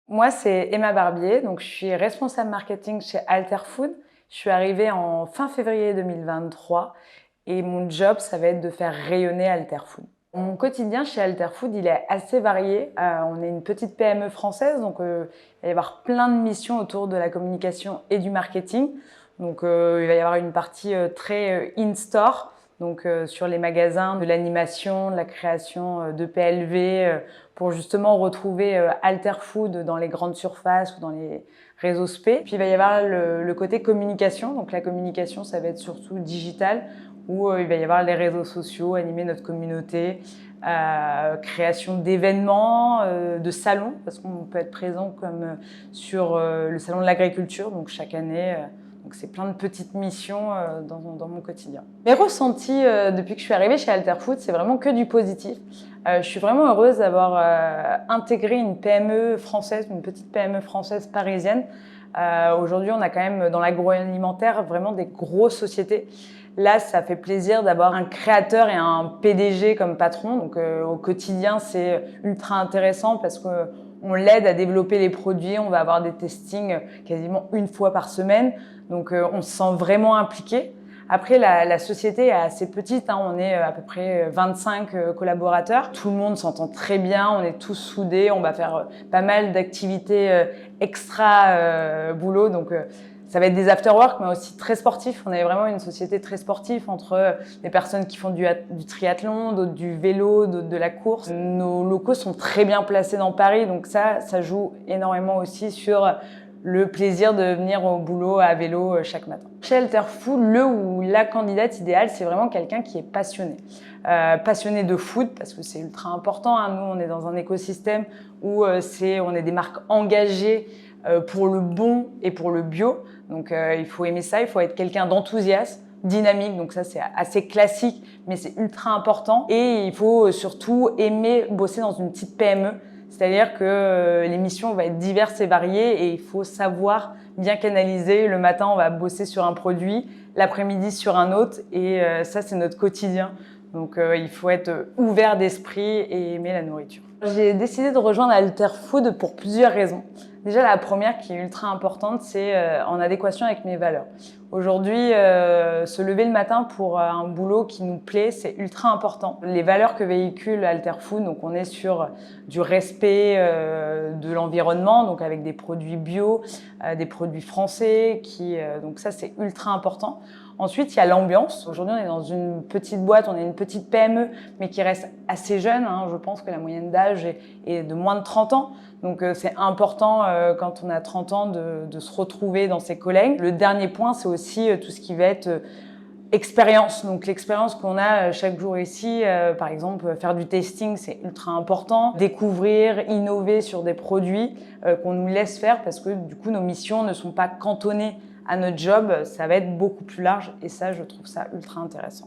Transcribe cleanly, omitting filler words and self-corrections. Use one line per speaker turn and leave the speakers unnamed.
Moi, c'est Emma Barbier, donc je suis responsable marketing chez Alterfood. Je suis arrivée en fin février 2023 et mon job, ça va être de faire rayonner Alterfood. Mon quotidien chez Alterfood, il est assez varié. On est une petite PME française, donc il va y avoir plein de missions autour de la communication et du marketing. Donc il va y avoir une partie très in-store, donc sur les magasins, de l'animation, de la création de PLV, pour justement retrouver Alterfood dans les grandes surfaces ou dans les réseaux spé. Puis il va y avoir le côté communication, donc la communication ça va être surtout digital, où il va y avoir les réseaux sociaux, animer notre communauté, création d'événements, de salons, parce qu'on peut être présent comme sur le salon de l'agriculture, donc chaque année. Donc c'est plein de petites missions dans mon quotidien. Mes ressentis depuis que je suis arrivée chez Alterfood, c'est vraiment que du positif. Je suis vraiment heureuse d'avoir intégré une PME française, une petite PME française parisienne. Aujourd'hui, on a quand même dans l'agroalimentaire vraiment des grosses sociétés. Là, ça fait plaisir d'avoir un créateur et un PDG comme patron. Donc au quotidien, c'est ultra intéressant parce que on l'aide à développer les produits, on va avoir des testings quasiment une fois par semaine. Donc on se sent vraiment impliqué. Après, la société est assez petite, hein, on est à peu près 25 collaborateurs. Tout le monde s'entend très bien, on est tous soudés, on va faire pas mal d'activités extra boulot. Donc ça va être des after-work, mais aussi très sportifs. On est vraiment une société très sportive entre des personnes qui font du triathlon, d'autres du vélo, d'autres de la course. Nos locaux sont très bien placés dans Paris, donc ça joue énormément aussi sur le plaisir de venir au boulot à vélo chaque matin. Chez Alterfood, le ou la candidate idéale, c'est vraiment quelqu'un qui est passionné. Passionné de food, parce que c'est ultra important. Hein. Nous, on est dans un écosystème où on est des marques engagées pour le bon et pour le bio. Donc il faut aimer ça, il faut être quelqu'un d'enthousiaste, dynamique, donc ça c'est assez classique, mais c'est ultra important. Et il faut surtout aimer bosser dans une petite PME, c'est-à-dire que les missions vont être diverses et variées et il faut savoir bien canaliser. Le matin, on va bosser sur un produit, l'après-midi sur un autre et ça c'est notre quotidien. Donc il faut être ouvert d'esprit et aimer la nourriture. J'ai décidé de rejoindre Alterfood pour plusieurs raisons. Déjà, la première qui est ultra importante, c'est en adéquation avec mes valeurs. Aujourd'hui, se lever le matin pour un boulot qui nous plaît, c'est ultra important. Les valeurs que véhicule Alterfood, donc on est sur du respect de l'environnement, donc avec des produits bio, des produits français, donc ça c'est ultra important. Ensuite, il y a l'ambiance. Aujourd'hui, on est dans une petite boîte, on est une petite PME, mais qui reste assez jeune. Hein. Je pense que la moyenne d'âge est de moins de 30 ans. Donc, c'est important quand on a 30 ans de se retrouver dans ses collègues. Le dernier point, c'est aussi tout ce qui va être expérience. Donc, l'expérience qu'on a chaque jour ici, par exemple, faire du testing, c'est ultra important. Découvrir, innover sur des produits qu'on nous laisse faire parce que du coup, nos missions ne sont pas cantonnées à notre job, ça va être beaucoup plus large et ça, je trouve ça ultra intéressant.